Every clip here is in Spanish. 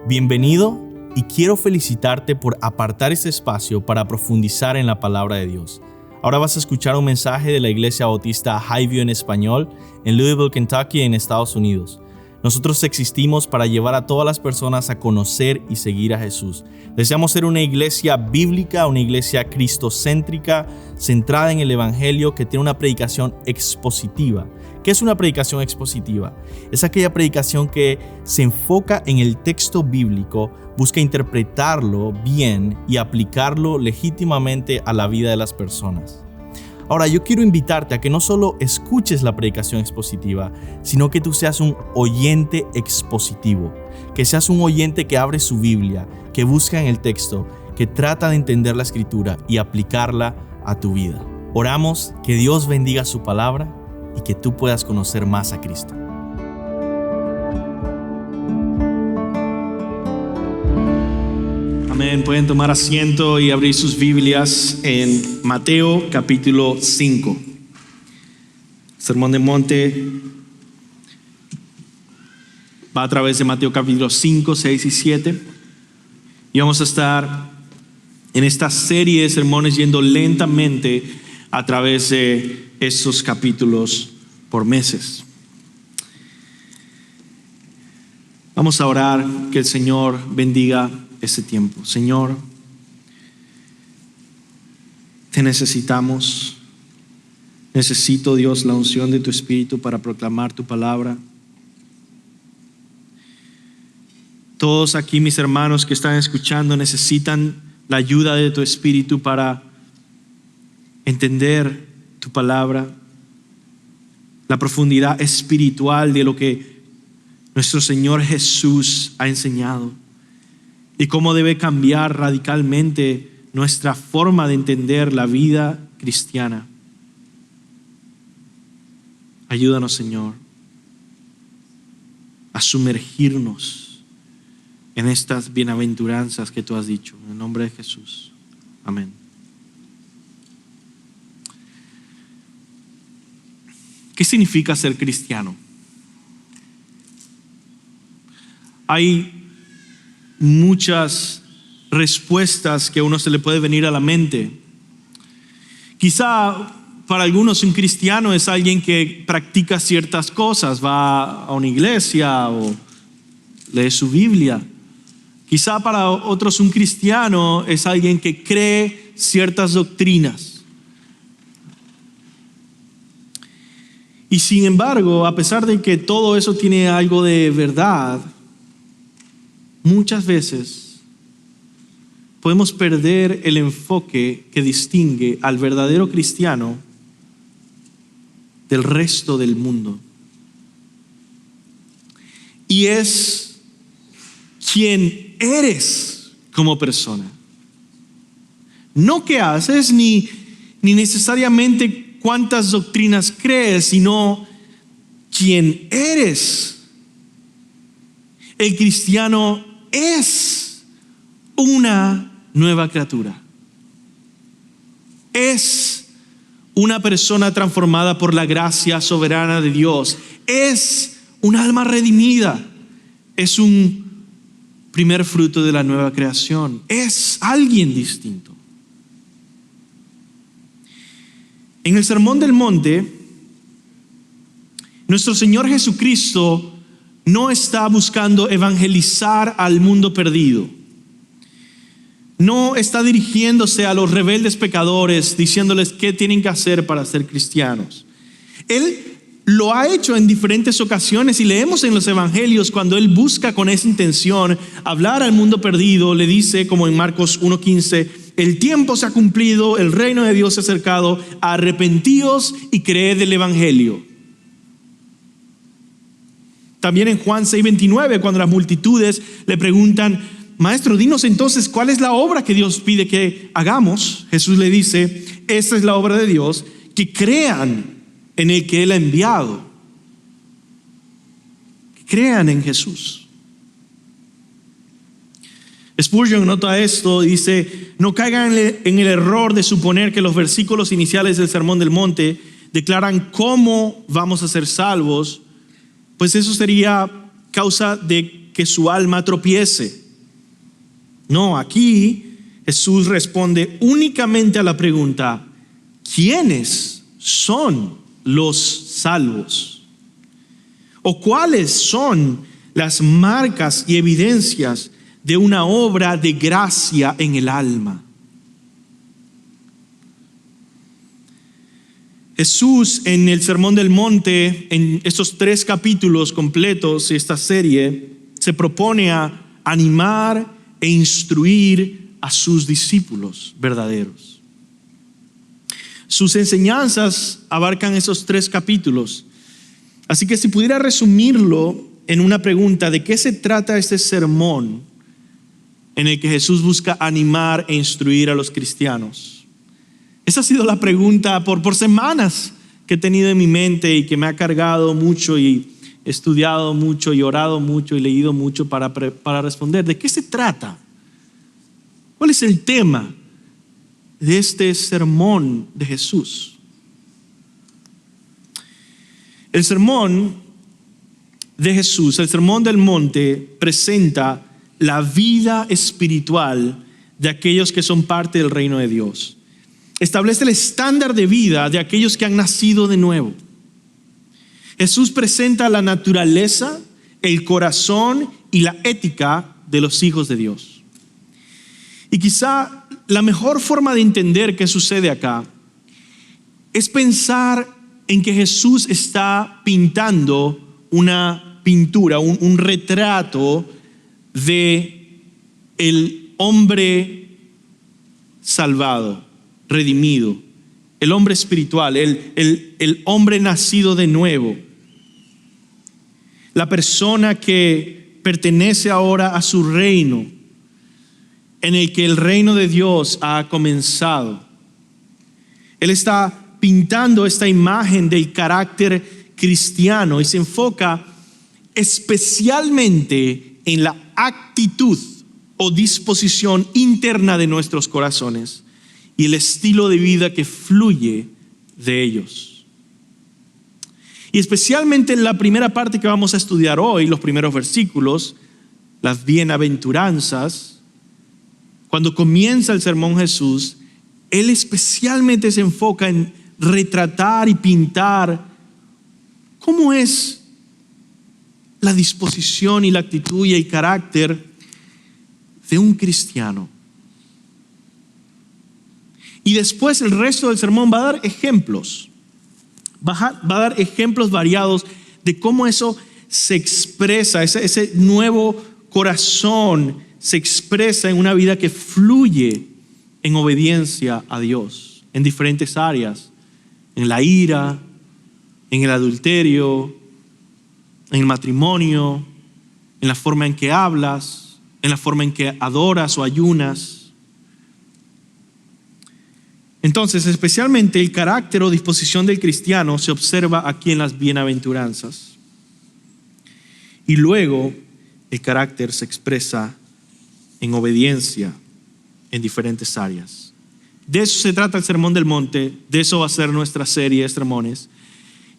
Bienvenido y quiero felicitarte por apartar este espacio para profundizar en la palabra de Dios. Ahora vas a escuchar un mensaje de la Iglesia Bautista Highview en español en Louisville, Kentucky, en Estados Unidos. Nosotros existimos para llevar a todas las personas a conocer y seguir a Jesús. Deseamos ser una iglesia bíblica, una iglesia cristocéntrica, centrada en el Evangelio, que tiene una predicación expositiva. ¿Qué es una predicación expositiva? Es aquella predicación que se enfoca en el texto bíblico, busca interpretarlo bien y aplicarlo legítimamente a la vida de las personas. Ahora, yo quiero invitarte a que no solo escuches la predicación expositiva, sino que tú seas un oyente expositivo, que seas un oyente que abre su Biblia, que busca en el texto, que trata de entender la Escritura y aplicarla a tu vida. Oramos que Dios bendiga su palabra y que tú puedas conocer más a Cristo. Amén. Pueden tomar asiento y abrir sus Biblias en Mateo capítulo 5. Sermón del Monte va a través de Mateo capítulo 5, 6 y 7. Y vamos a estar en esta serie de sermones yendo lentamente a través de estos capítulos por meses. Vamos a orar que el Señor bendiga este tiempo. Señor, te necesitamos. Necesito, Dios, la unción de tu Espíritu para proclamar tu palabra. Todos aquí, mis hermanos que están escuchando, necesitan la ayuda de tu Espíritu para entender tu palabra, la profundidad espiritual de lo que nuestro Señor Jesús ha enseñado y cómo debe cambiar radicalmente nuestra forma de entender la vida cristiana. Ayúdanos, Señor, a sumergirnos en estas bienaventuranzas que tú has dicho. En el nombre de Jesús. Amén. ¿Qué significa ser cristiano? Hay muchas respuestas que a uno se le puede venir a la mente. Quizá para algunos un cristiano es alguien que practica ciertas cosas, va a una iglesia o lee su Biblia. Quizá para otros un cristiano es alguien que cree ciertas doctrinas. Y sin embargo, a pesar de que todo eso tiene algo de verdad, muchas veces podemos perder el enfoque que distingue al verdadero cristiano del resto del mundo. Y es quién eres como persona. No qué haces ni necesariamente cuántas doctrinas crees, sino quién eres. El cristiano es una nueva criatura. Es una persona transformada por la gracia soberana de Dios. Es un alma redimida. Es un primer fruto de la nueva creación. Es alguien distinto. En el Sermón del Monte, nuestro Señor Jesucristo no está buscando evangelizar al mundo perdido. No está dirigiéndose a los rebeldes pecadores, diciéndoles qué tienen que hacer para ser cristianos. Él lo ha hecho en diferentes ocasiones y leemos en los evangelios cuando Él busca con esa intención hablar al mundo perdido. Le dice, como en Marcos 1:15, el tiempo se ha cumplido, el reino de Dios se ha acercado, arrepentíos y creed el evangelio. También en Juan 6:29, cuando las multitudes le preguntan, Maestro, dinos entonces cuál es la obra que Dios pide que hagamos. Jesús le dice, esta es la obra de Dios, que crean en el que Él ha enviado. Que crean en Jesús. Spurgeon nota esto y dice, no caigan en el error de suponer que los versículos iniciales del Sermón del Monte declaran cómo vamos a ser salvos, pues eso sería causa de que su alma tropiece. No, aquí Jesús responde únicamente a la pregunta: ¿quiénes son los salvos? ¿O cuáles son las marcas y evidencias de una obra de gracia en el alma? Jesús, en el Sermón del Monte, en estos 3 capítulos completos de esta serie, se propone a animar e instruir a sus discípulos verdaderos. Sus enseñanzas abarcan esos 3 capítulos. Así que si pudiera resumirlo en una pregunta: ¿de qué se trata este sermón en el que Jesús busca animar e instruir a los cristianos? Esa ha sido la pregunta por semanas que he tenido en mi mente y que me ha cargado mucho, y he estudiado mucho y orado mucho y leído mucho para responder. ¿De qué se trata? ¿Cuál es el tema de este sermón de Jesús? El sermón de Jesús, el Sermón del Monte, presenta la vida espiritual de aquellos que son parte del reino de Dios. Establece el estándar de vida de aquellos que han nacido de nuevo. Jesús presenta la naturaleza, el corazón y la ética de los hijos de Dios. Y quizá la mejor forma de entender qué sucede acá es pensar en que Jesús está pintando una pintura, un retrato de el hombre salvado, redimido, el hombre espiritual, el hombre nacido de nuevo, la persona que pertenece ahora a su reino, en el que el reino de Dios ha comenzado. Él está pintando esta imagen del carácter cristiano y se enfoca especialmente en la actitud o disposición interna de nuestros corazones y el estilo de vida que fluye de ellos. Y especialmente en la primera parte que vamos a estudiar hoy, los primeros versículos, las bienaventuranzas, cuando comienza el sermón Jesús, Él especialmente se enfoca en retratar y pintar cómo es la disposición y la actitud y el carácter de un cristiano. Y después el resto del sermón va a dar ejemplos. Va a dar ejemplos variados de cómo eso se expresa, ese nuevo corazón se expresa en una vida que fluye en obediencia a Dios en diferentes áreas: en la ira, en el adulterio, en el matrimonio, en la forma en que hablas, en la forma en que adoras o ayunas. Entonces, especialmente el carácter o disposición del cristiano se observa aquí en las bienaventuranzas. Y luego el carácter se expresa en obediencia en diferentes áreas. De eso se trata el Sermón del Monte, de eso va a ser nuestra serie de sermones.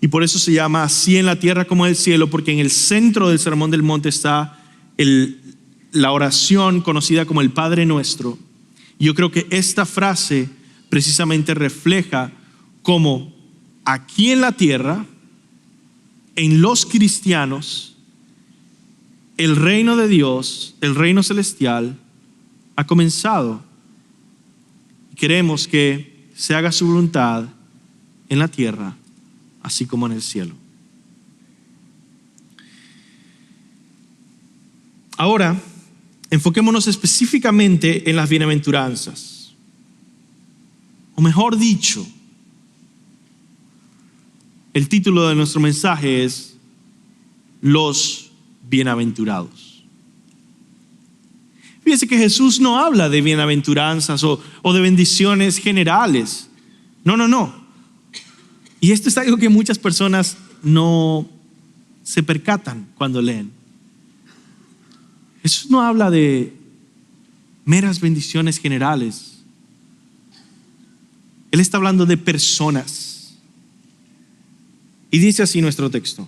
Y por eso se llama así en la tierra como en el cielo, porque en el centro del Sermón del Monte está la oración conocida como el Padre Nuestro. Y yo creo que esta frase precisamente refleja cómo aquí en la tierra, en los cristianos, el reino de Dios, el reino celestial, ha comenzado. Queremos que se haga su voluntad en la tierra, así como en el cielo. Ahora, enfoquémonos específicamente en las bienaventuranzas. O mejor dicho, el título de nuestro mensaje es Los Bienaventurados. Fíjense que Jesús no habla de bienaventuranzas o de bendiciones generales. No. Y esto es algo que muchas personas no se percatan cuando leen. Jesús no habla de meras bendiciones generales. Él está hablando de personas. Y dice así nuestro texto: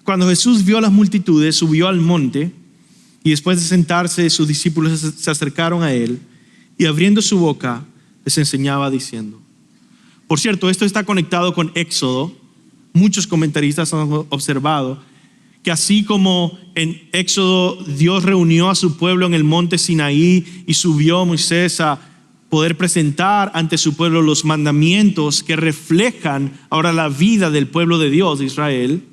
Cuando Jesús vio a las multitudes, subió al monte y después de sentarse, sus discípulos se acercaron a él y abriendo su boca les enseñaba diciendo. Por cierto, esto está conectado con Éxodo. Muchos comentaristas han observado que así como en Éxodo Dios reunió a su pueblo en el monte Sinaí y subió Moisés a poder presentar ante su pueblo los mandamientos que reflejan ahora la vida del pueblo de Dios, de Israel,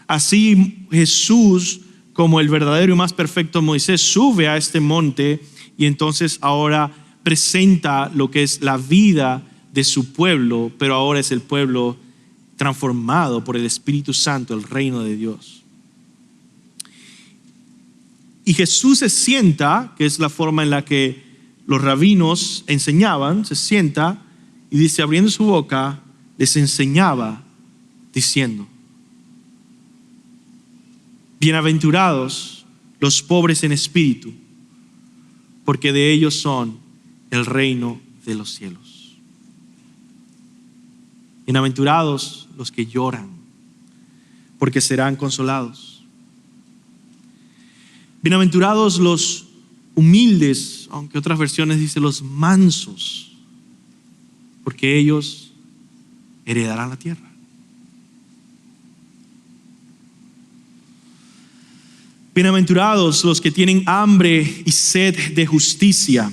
así Jesús, como el verdadero y más perfecto Moisés, sube a este monte y entonces ahora presenta lo que es la vida de su pueblo, pero ahora es el pueblo transformado por el Espíritu Santo, el reino de Dios. Y Jesús se sienta, que es la forma en la que los rabinos enseñaban, se sienta y dice, abriendo su boca, les enseñaba diciendo, bienaventurados los pobres en espíritu, porque de ellos son el reino de los cielos. Bienaventurados los que lloran, porque serán consolados. Bienaventurados los humildes, aunque otras versiones dicen los mansos, porque ellos heredarán la tierra. Bienaventurados los que tienen hambre y sed de justicia,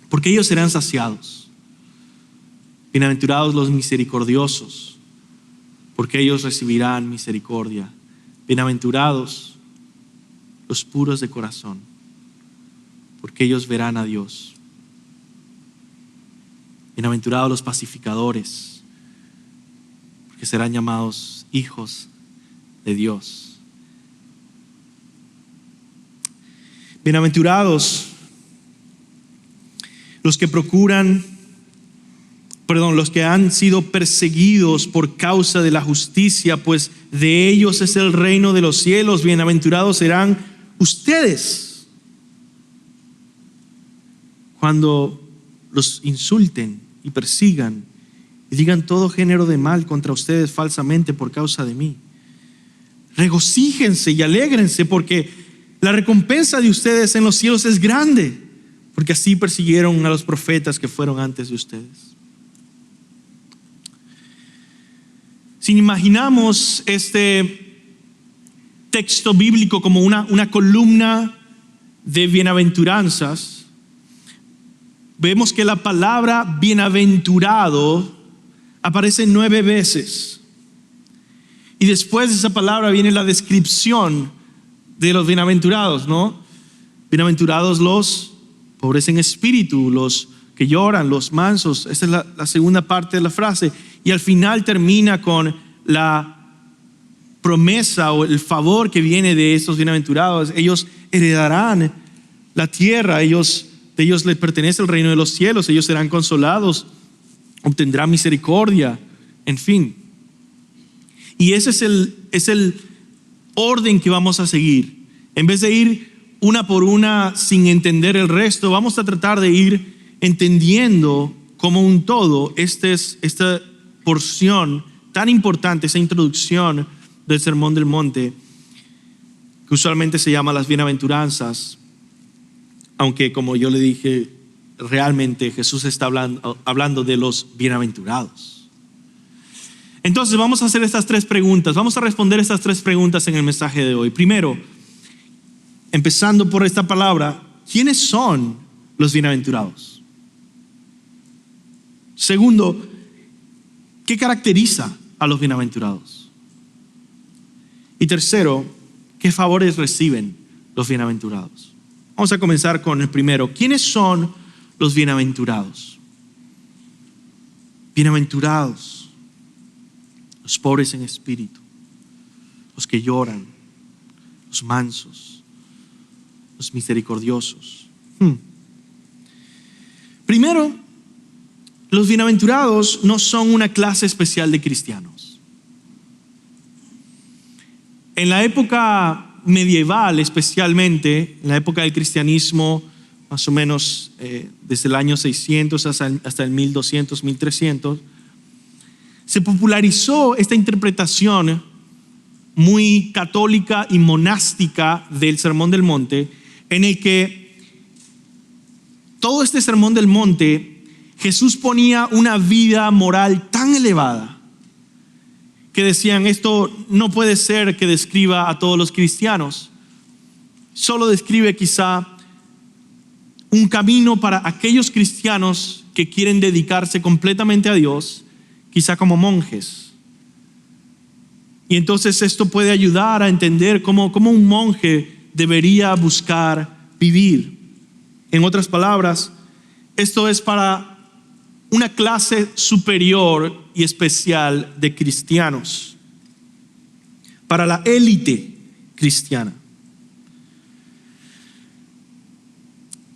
porque ellos serán saciados. Bienaventurados los misericordiosos, porque ellos recibirán misericordia. Bienaventurados los puros de corazón, porque ellos verán a Dios. Bienaventurados los pacificadores, porque serán llamados hijos de Dios. Bienaventurados los que los que han sido perseguidos por causa de la justicia, pues de ellos es el reino de los cielos. Bienaventurados serán ustedes cuando los insulten y persigan y digan todo género de mal contra ustedes falsamente por causa de mí. Regocíjense y alégrense, porque la recompensa de ustedes en los cielos es grande, porque así persiguieron a los profetas que fueron antes de ustedes. Si imaginamos este texto bíblico como una columna de bienaventuranzas, vemos que la palabra bienaventurado aparece 9 veces. Y después de esa palabra viene la descripción de los bienaventurados, ¿no? Bienaventurados los pobres en espíritu, los que lloran, los mansos. Esa es la segunda parte de la frase. Y al final termina con la promesa o el favor que viene de estos bienaventurados. Ellos heredarán la tierra, de ellos les pertenece el reino de los cielos, ellos serán consolados, obtendrán misericordia, en fin. Y ese es el orden que vamos a seguir. En vez de ir una por una sin entender el resto, vamos a tratar de ir entendiendo como un todo esta porción tan importante, esa introducción del Sermón del Monte, que usualmente se llama las bienaventuranzas, aunque como yo le dije, realmente Jesús está hablando de los bienaventurados. Entonces vamos a hacer estas 3 preguntas, vamos a responder estas 3 preguntas en el mensaje de hoy. Primero, empezando por esta palabra, ¿quiénes son los bienaventurados? Segundo, ¿qué caracteriza a los bienaventurados? Y tercero, ¿qué favores reciben los bienaventurados? Vamos a comenzar con el primero. ¿Quiénes son los bienaventurados? Bienaventurados los pobres en espíritu, los que lloran, los mansos, los misericordiosos. Primero, los bienaventurados no son una clase especial de cristianos. En la época medieval, especialmente en la época del cristianismo, más o menos desde el año 600 hasta el 1200, 1300, se popularizó esta interpretación muy católica y monástica del Sermón del Monte, en el que todo este Sermón del Monte, Jesús ponía una vida moral tan elevada que decían, esto no puede ser que describa a todos los cristianos, solo describe quizá un camino para aquellos cristianos que quieren dedicarse completamente a Dios, quizá como monjes. Y entonces esto puede ayudar a entender cómo un monje debería buscar vivir. En otras palabras, esto es para una clase superior y especial de cristianos, para la élite cristiana.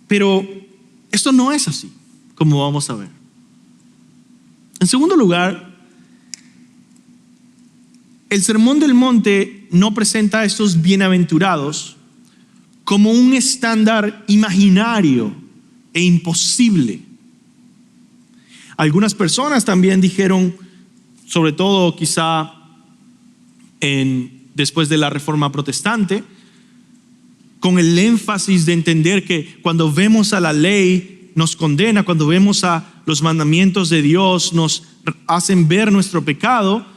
Pero esto no es así, como vamos a ver. En segundo lugar, el Sermón del Monte no presenta a estos bienaventurados como un estándar imaginario e imposible. Algunas personas también dijeron, sobre todo quizá después de la Reforma Protestante, con el énfasis de entender que cuando vemos a la ley nos condena, cuando vemos a los mandamientos de Dios nos hacen ver nuestro pecado,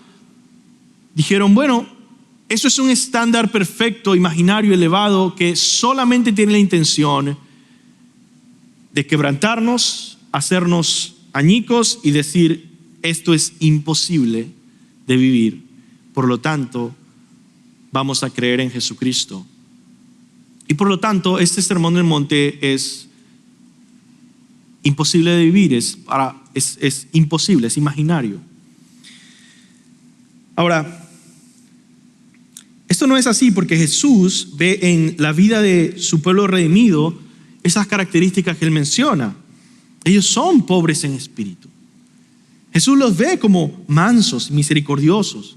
dijeron, bueno, eso es un estándar perfecto, imaginario, elevado, que solamente tiene la intención de quebrantarnos, hacernos añicos y decir, esto es imposible de vivir, por lo tanto, vamos a creer en Jesucristo. Y por lo tanto, este Sermón del Monte es imposible de vivir, es imposible, es imaginario. Ahora, esto no es así porque Jesús ve en la vida de su pueblo redimido esas características que él menciona. Ellos son pobres en espíritu. Jesús los ve como mansos, misericordiosos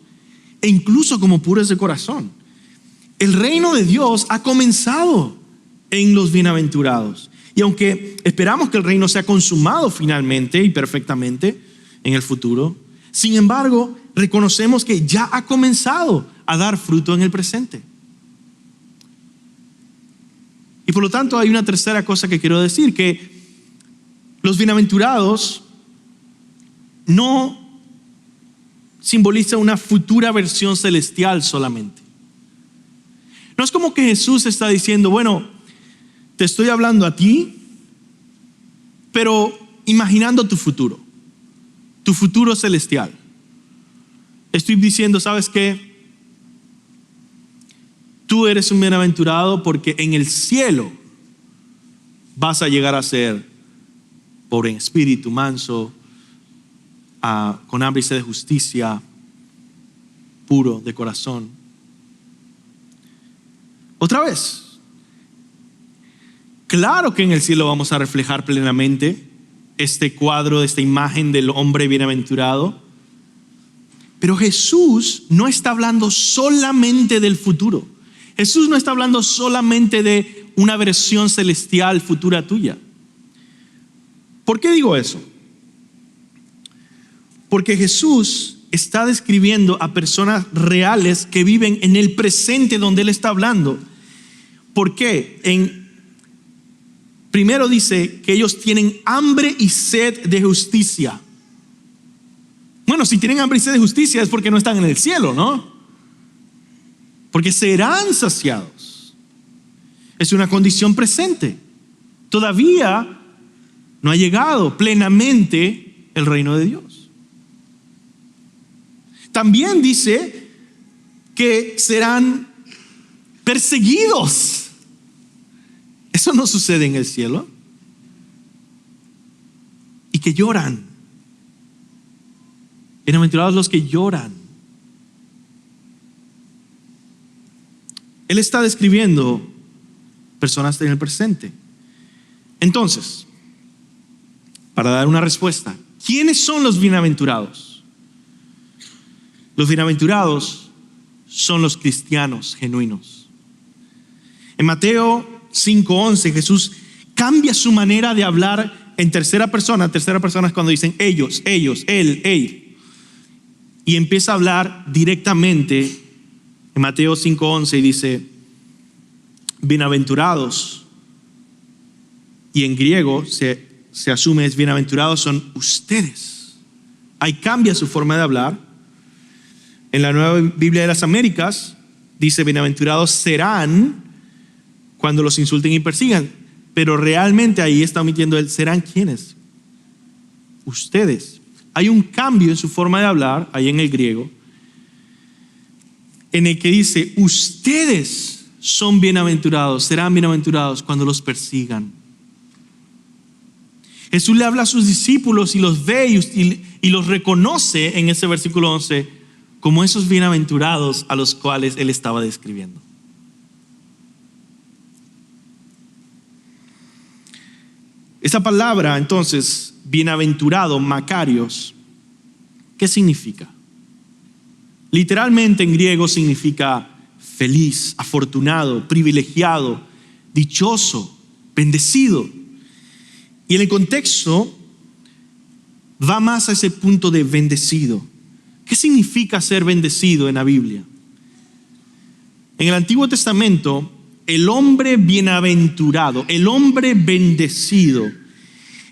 e incluso como puros de corazón. El reino de Dios ha comenzado en los bienaventurados. Y aunque esperamos que el reino sea consumado finalmente y perfectamente en el futuro, sin embargo, reconocemos que ya ha comenzado a dar fruto en el presente. Y por lo tanto hay una tercera cosa que quiero decir, que los bienaventurados no simbolizan una futura versión celestial solamente. No es como que Jesús está diciendo, bueno, te estoy hablando a ti, pero imaginando tu futuro celestial. Estoy diciendo, ¿sabes qué? Tú eres un bienaventurado porque en el cielo vas a llegar a ser pobre en espíritu, manso, con hambre y sed de justicia, puro de corazón. Otra vez, claro que en el cielo vamos a reflejar plenamente este cuadro, esta imagen del hombre bienaventurado, pero Jesús no está hablando solamente del futuro. Jesús no está hablando solamente de una versión celestial futura tuya. ¿Por qué digo eso? Porque Jesús está describiendo a personas reales que viven en el presente donde Él está hablando. ¿Por qué? Primero dice que ellos tienen hambre y sed de justicia. Bueno, si tienen hambre y sed de justicia es porque no están en el cielo, ¿no? Porque serán saciados. Es una condición presente. Todavía no ha llegado plenamente el reino de Dios. También dice que serán perseguidos. Eso no sucede en el cielo. Y que lloran. Bienaventurados los que lloran. Él está describiendo personas en el presente. Entonces, para dar una respuesta, ¿quiénes son los bienaventurados? Los bienaventurados son los cristianos genuinos. En Mateo 5:11, Jesús cambia su manera de hablar en tercera persona. Tercera persona es cuando dicen ellos, él. Y empieza a hablar directamente En Mateo 5:11 dice, bienaventurados, y en griego se asume es bienaventurados son ustedes. Ahí cambia su forma de hablar. En la Nueva Biblia de las Américas dice bienaventurados serán cuando los insulten y persigan, pero realmente ahí está omitiendo el serán ¿quiénes? Ustedes. Hay un cambio en su forma de hablar, ahí en el griego, en el que dice ustedes son bienaventurados, serán bienaventurados cuando los persigan. Jesús le habla a sus discípulos y los ve y los reconoce en ese versículo 11 como esos bienaventurados a los cuales él estaba describiendo. Esa palabra entonces, bienaventurado, Makarios, ¿qué significa? Literalmente en griego significa feliz, afortunado, privilegiado, dichoso, bendecido. Y en el contexto va más a ese punto de bendecido. ¿Qué significa ser bendecido en la Biblia? En el Antiguo Testamento, el hombre bienaventurado, el hombre bendecido,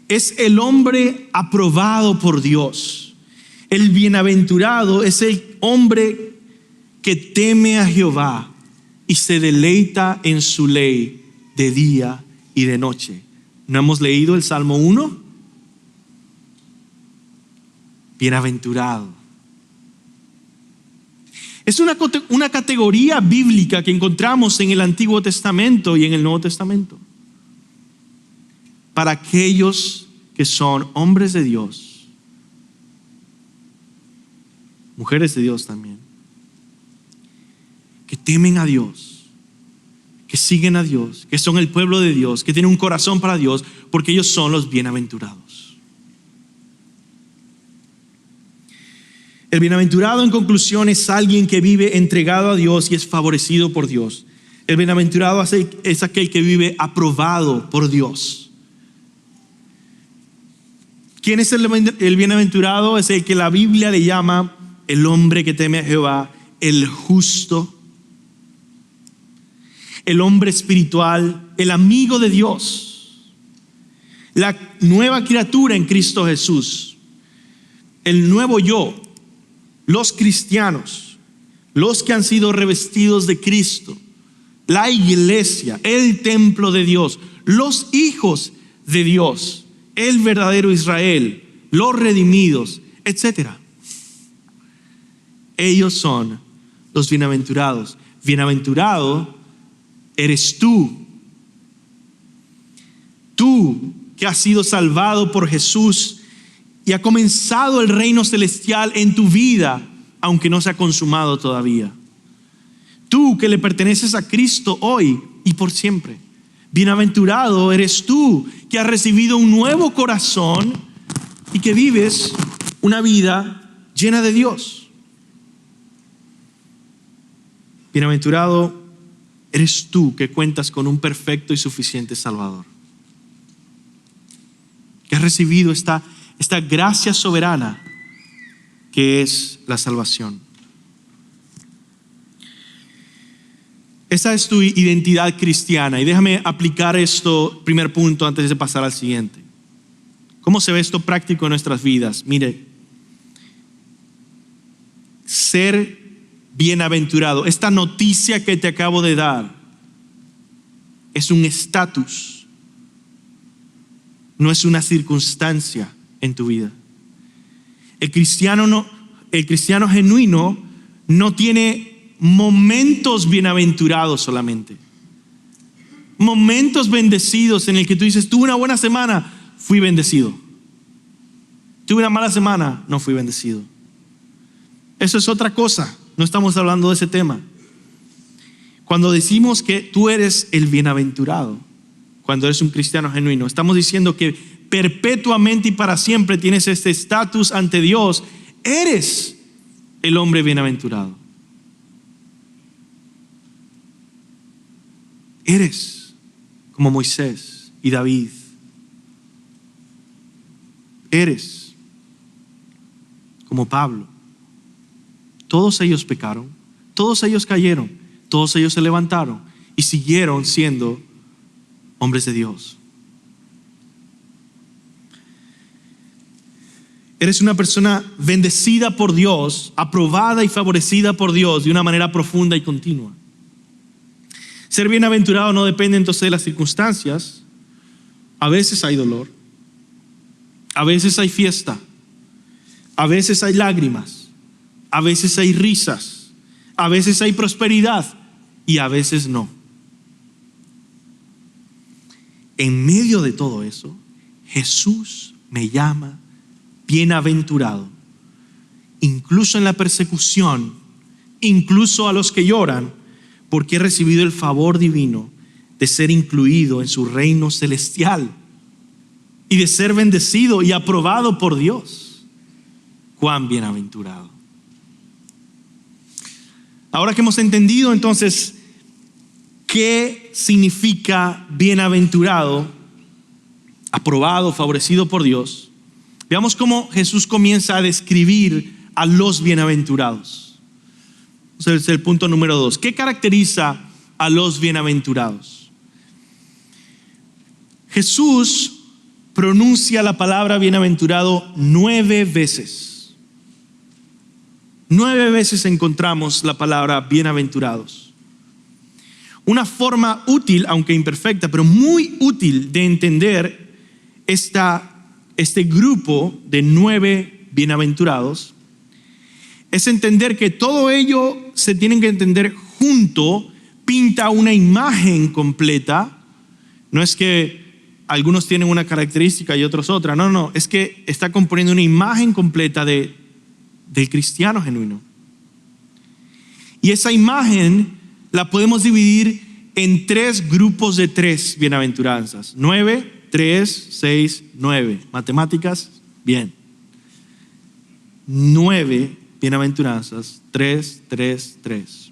es el hombre aprobado por Dios. El bienaventurado es el hombre que teme a Jehová y se deleita en su ley de día y de noche. ¿No hemos leído el Salmo 1? Bienaventurado. Es una categoría bíblica que encontramos en el Antiguo Testamento y en el Nuevo Testamento. Para aquellos que son hombres de Dios, mujeres de Dios también, que temen a Dios, que siguen a Dios, que son el pueblo de Dios, que tienen un corazón para Dios, porque ellos son los bienaventurados. El bienaventurado, en conclusión, es alguien que vive entregado a Dios y es favorecido por Dios. El bienaventurado es aquel que vive aprobado por Dios. ¿Quién es el bienaventurado? Es el que la Biblia le llama el hombre que teme a Jehová, el justo, el hombre espiritual, el amigo de Dios, la nueva criatura en Cristo Jesús, el nuevo yo, los cristianos, los que han sido revestidos de Cristo, la iglesia, el templo de Dios, los hijos de Dios, el verdadero Israel, los redimidos, etc. Ellos son los bienaventurados. Bienaventurado eres tú. Tú que has sido salvado por Jesús y ha comenzado el reino celestial en tu vida, aunque no se ha consumado todavía. Tú que le perteneces a Cristo hoy y por siempre. Bienaventurado eres tú que has recibido un nuevo corazón y que vives una vida llena de Dios. Bienaventurado eres tú que cuentas con un perfecto y suficiente Salvador, que has recibido esta gracia soberana que es la salvación. Esa es tu identidad cristiana. Y déjame aplicar esto, primer punto, antes de pasar al siguiente. ¿Cómo se ve esto práctico en nuestras vidas? Mire, ser bienaventurado, esta noticia que te acabo de dar, es un estatus, no es una circunstancia en tu vida. El cristiano genuino no tiene momentos bienaventurados solamente, momentos bendecidos en el que tú dices, tuve una buena semana, fui bendecido. Tuve una mala semana, no fui bendecido. Eso es otra cosa, no estamos hablando de ese tema. Cuando decimos que tú eres el bienaventurado, cuando eres un cristiano genuino, estamos diciendo que perpetuamente y para siempre tienes este estatus ante Dios. Eres el hombre bienaventurado. Eres como Moisés y David. Eres como Pablo. Todos ellos pecaron, Todos ellos cayeron, todos ellos se levantaron y siguieron siendo hombres de Dios. Eres una persona bendecida por Dios, aprobada y favorecida por Dios de una manera profunda y continua. Ser bienaventurado no depende entonces de las circunstancias. A veces hay dolor, a veces hay fiesta, a veces hay lágrimas, a veces hay risas, a veces hay prosperidad y a veces no. En medio de todo eso, Jesús me llama bienaventurado, incluso en la persecución, incluso a los que lloran, porque he recibido el favor divino de ser incluido en su reino celestial y de ser bendecido y aprobado por Dios. Cuán bienaventurado. Ahora que hemos entendido entonces qué significa bienaventurado, aprobado, favorecido por Dios, veamos cómo Jesús comienza a describir a los bienaventurados. Ese es el punto número 2. ¿Qué caracteriza a los bienaventurados? Jesús pronuncia la palabra bienaventurado 9 veces. 9 veces encontramos la palabra bienaventurados. Una forma útil, aunque imperfecta, pero muy útil de entender este grupo de 9 bienaventurados es entender que todo ello se tiene que entender junto, pinta una imagen completa. No es que algunos tienen una característica y otros otra, no, es que está componiendo una imagen completa del cristiano genuino. Y esa imagen la podemos dividir en 3 grupos de 3 bienaventuranzas. 9, 3, 6, 9. Matemáticas, bien. 9 bienaventuranzas, 3, 3, 3.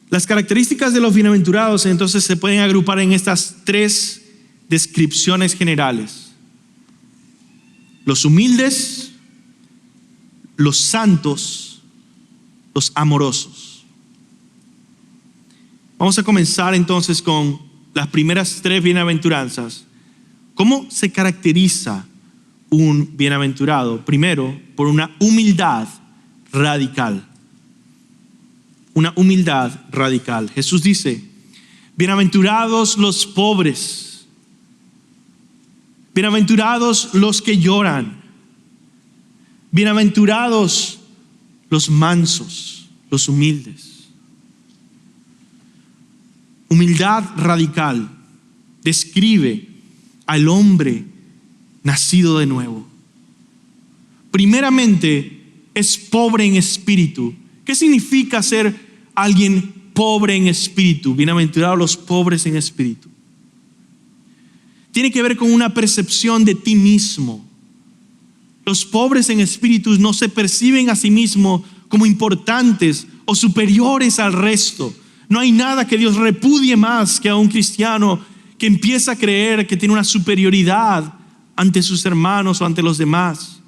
Las características de los bienaventurados entonces se pueden agrupar en estas 3 descripciones generales: los humildes, los santos, los amorosos. Vamos a comenzar entonces con las primeras 3 bienaventuranzas. ¿Cómo se caracteriza un bienaventurado? Primero, por una humildad radical. Una humildad radical. Jesús dice: bienaventurados los pobres, bienaventurados los que lloran, bienaventurados los mansos, los humildes. Humildad radical describe al hombre nacido de nuevo. Primeramente, es pobre en espíritu. ¿Qué significa ser alguien pobre en espíritu? Bienaventurados los pobres en espíritu. Tiene que ver con una percepción de ti mismo. Los pobres en espíritu no se perciben a sí mismos como importantes o superiores al resto. No hay nada que Dios repudie más que a un cristiano que empieza a creer que tiene una superioridad ante sus hermanos o ante los demás.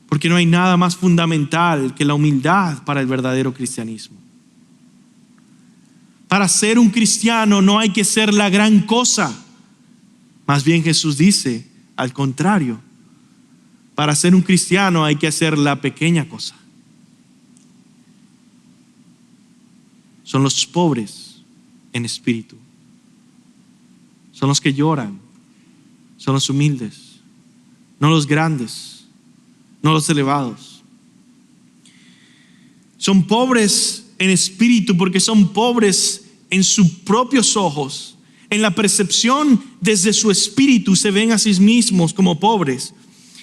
Porque no hay nada más fundamental que la humildad para el verdadero cristianismo. Para ser un cristiano no hay que ser la gran cosa. Más bien Jesús dice, al contrario, para ser un cristiano hay que hacer la pequeña cosa. Son los pobres en espíritu. Son los que lloran. Son los humildes. No los grandes. No los elevados. Son pobres en espíritu porque son pobres en sus propios ojos. En la percepción desde su espíritu se ven a sí mismos como pobres.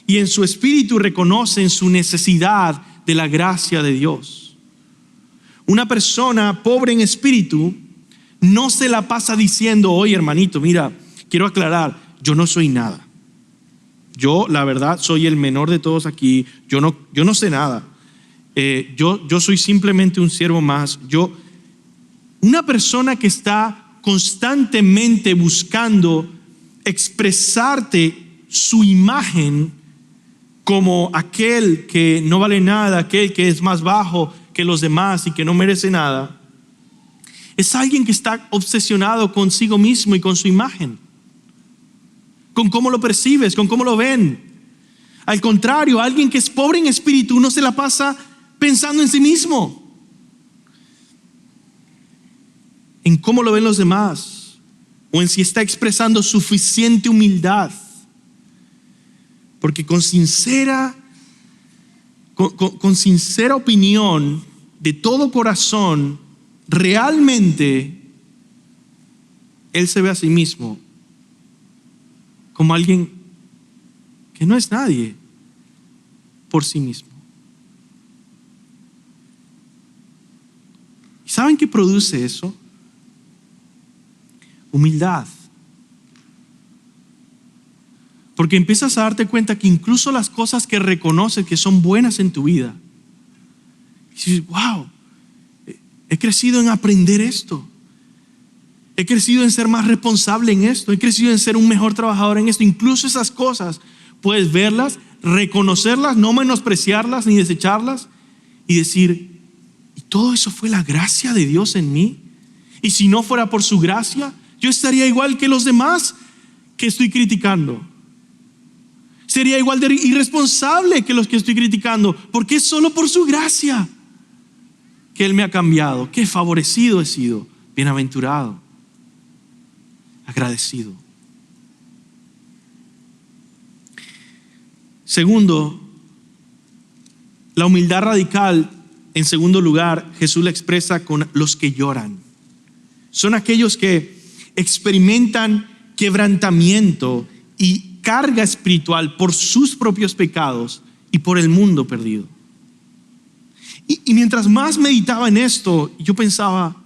Y en su espíritu reconocen su necesidad de la gracia de Dios. Una persona pobre en espíritu no se la pasa diciendo: oye, hermanito, mira, quiero aclarar, yo no soy nada. Yo, la verdad, soy el menor de todos aquí. Yo no sé nada. Yo soy simplemente un siervo más. Una persona que está constantemente buscando expresarte su imagen como aquel que no vale nada, aquel que es más bajo que los demás y que no merece nada, es alguien que está obsesionado consigo mismo y con su imagen, con cómo lo percibes, con cómo lo ven. Al contrario, alguien que es pobre en espíritu no se la pasa pensando en sí mismo, en cómo lo ven los demás, o en si está expresando suficiente humildad. Porque con sincera opinión, de todo corazón, realmente él se ve a sí mismo como alguien que no es nadie por sí mismo. ¿Y saben qué produce eso? Humildad. Porque empiezas a darte cuenta que incluso las cosas que reconoces que son buenas en tu vida, y dices, wow, he crecido en aprender esto. He crecido en ser más responsable en esto. He crecido en ser un mejor trabajador en esto. Incluso esas cosas puedes verlas, reconocerlas, no menospreciarlas ni desecharlas y decir, ¿y todo eso fue la gracia de Dios en mí? Y si no fuera por su gracia, yo estaría igual que los demás que estoy criticando. Sería igual de irresponsable que los que estoy criticando, porque es solo por su gracia que Él me ha cambiado. Qué favorecido he sido, bienaventurado, agradecido. Segundo, la humildad radical, en segundo lugar, Jesús la expresa con los que lloran. Son aquellos que experimentan quebrantamiento y carga espiritual por sus propios pecados y por el mundo perdido. Y mientras más meditaba en esto, yo pensaba,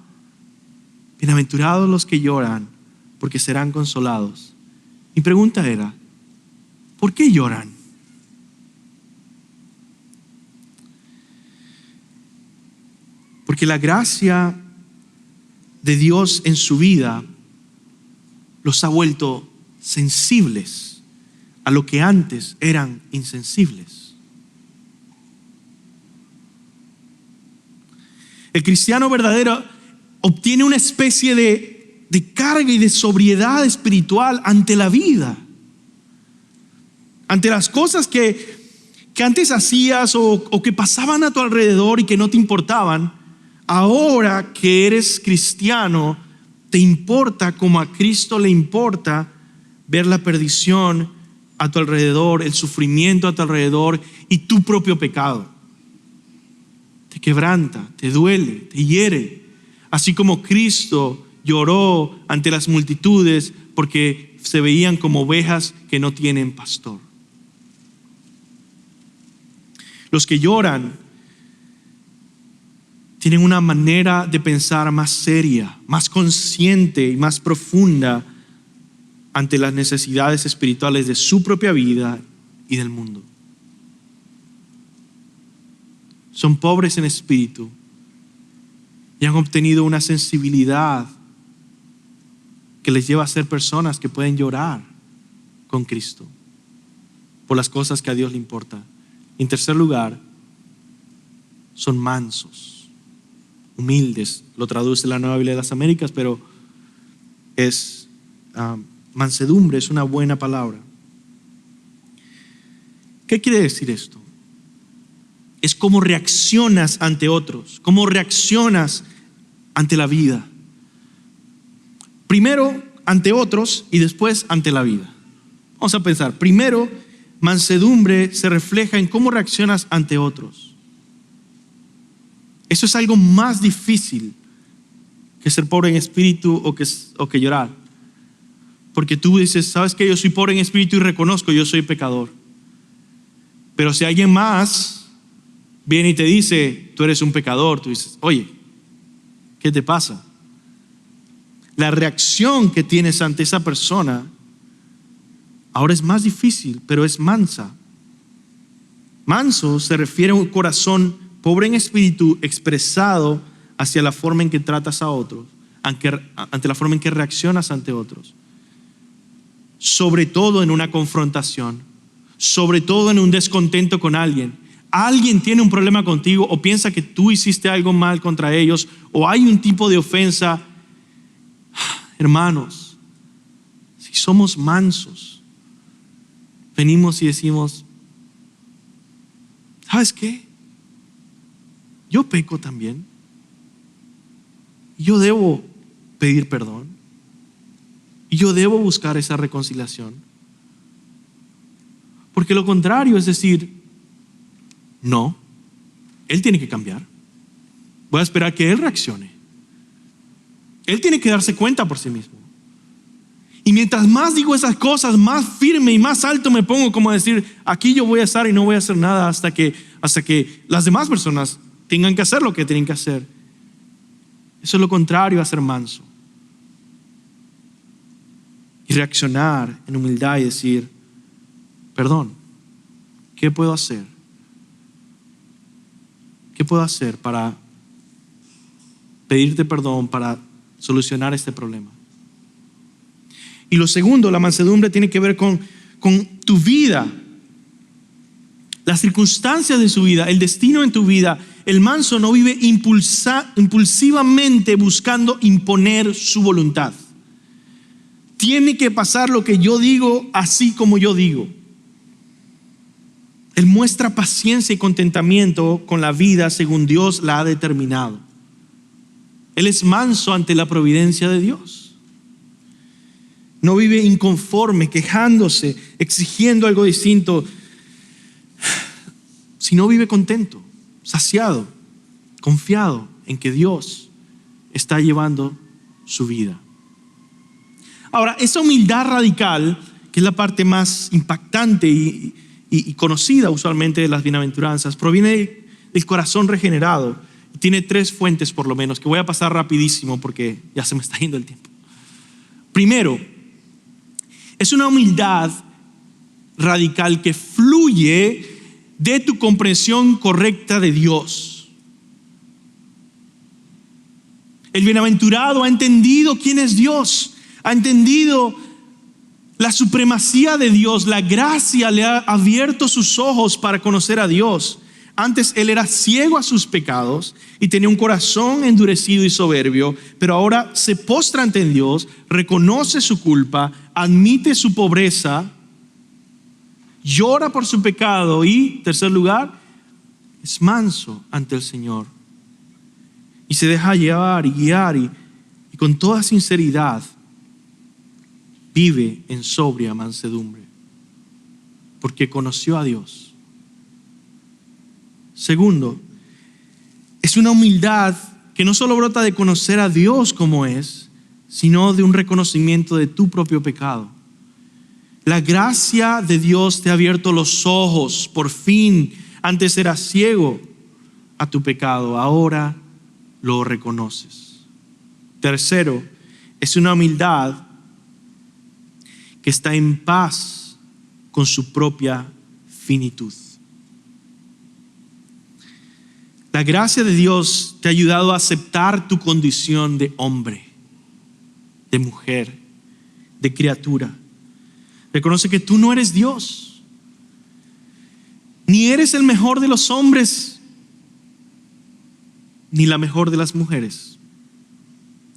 bienaventurados los que lloran, porque serán consolados. Mi pregunta era, ¿por qué lloran? Porque la gracia de Dios en su vida los ha vuelto sensibles a lo que antes eran insensibles. El cristiano verdadero obtiene una especie de carga y de sobriedad espiritual ante la vida, ante las cosas que antes hacías o que pasaban a tu alrededor y que no te importaban. Ahora que eres cristiano, te importa como a Cristo le importa ver la perdición a tu alrededor, el sufrimiento a tu alrededor y tu propio pecado. Te quebranta, te duele, te hiere. Así como Cristo lloró ante las multitudes porque se veían como ovejas que no tienen pastor. Los que lloran tienen una manera de pensar más seria, más consciente y más profunda ante las necesidades espirituales de su propia vida y del mundo. Son pobres en espíritu y han obtenido una sensibilidad que les lleva a ser personas que pueden llorar con Cristo por las cosas que a Dios le importan. En tercer lugar, son mansos, humildes. Lo traduce la Nueva Biblia de las Américas, pero es mansedumbre, es una buena palabra. ¿Qué quiere decir esto? Es cómo reaccionas ante otros, cómo reaccionas ante la vida. Primero ante otros y después ante la vida. Vamos a pensar, primero, mansedumbre se refleja en cómo reaccionas ante otros. Eso es algo más difícil que ser pobre en espíritu o que llorar. Porque tú dices, ¿sabes qué? Yo soy pobre en espíritu y reconozco, yo soy pecador. Pero si alguien más viene y te dice, tú eres un pecador, tú dices, oye, ¿qué te pasa? La reacción que tienes ante esa persona ahora es más difícil, pero es mansa. Manso se refiere a un corazón pobre en espíritu expresado hacia la forma en que tratas a otros, ante la forma en que reaccionas ante otros. Sobre todo en una confrontación, sobre todo en un descontento con alguien. Alguien tiene un problema contigo o piensa que tú hiciste algo mal contra ellos o hay un tipo de ofensa. Hermanos, si somos mansos, venimos y decimos, ¿sabes qué? Yo peco también. Yo debo pedir perdón. Y yo debo buscar esa reconciliación. Porque lo contrario es decir, no, él tiene que cambiar. Voy a esperar que él reaccione. Él tiene que darse cuenta por sí mismo. Y mientras más digo esas cosas, más firme y más alto me pongo, como decir, aquí yo voy a estar y no voy a hacer nada hasta que las demás personas tengan que hacer lo que tienen que hacer. Eso es lo contrario a ser manso. Y reaccionar en humildad y decir, perdón, ¿qué puedo hacer? ¿Qué puedo hacer para pedirte perdón, para solucionar este problema? Y lo segundo, la mansedumbre tiene que ver con tu vida, las circunstancias de su vida, el destino en tu vida. El manso no vive impulsivamente buscando imponer su voluntad. Tiene que pasar lo que yo digo así como yo digo. Él muestra paciencia y contentamiento con la vida según Dios la ha determinado. Él es manso ante la providencia de Dios. No vive inconforme, quejándose, exigiendo algo distinto, sino vive contento, saciado, confiado en que Dios está llevando su vida. Ahora, esa humildad radical, que es la parte más impactante y conocida usualmente de las bienaventuranzas, proviene del corazón regenerado. Tiene 3 fuentes por lo menos, que voy a pasar rapidísimo porque ya se me está yendo el tiempo. Primero, es una humildad radical que fluye de tu comprensión correcta de Dios. El bienaventurado ha entendido quién es Dios, ha entendido la supremacía de Dios, la gracia le ha abierto sus ojos para conocer a Dios. Antes él era ciego a sus pecados y tenía un corazón endurecido y soberbio, pero ahora se postra ante Dios, reconoce su culpa, admite su pobreza, llora por su pecado y, tercer lugar, es manso ante el Señor. Y se deja llevar y guiar y con toda sinceridad vive en sobria mansedumbre, porque conoció a Dios. Segundo, es una humildad que no solo brota de conocer a Dios como es, sino de un reconocimiento de tu propio pecado. La gracia de Dios te ha abierto los ojos, por fin. Antes eras ciego a tu pecado, ahora lo reconoces. Tercero, es una humildad que está en paz con su propia finitud. La gracia de Dios te ha ayudado a aceptar tu condición de hombre, de mujer, de criatura. Reconoce que tú no eres Dios, ni eres el mejor de los hombres, ni la mejor de las mujeres,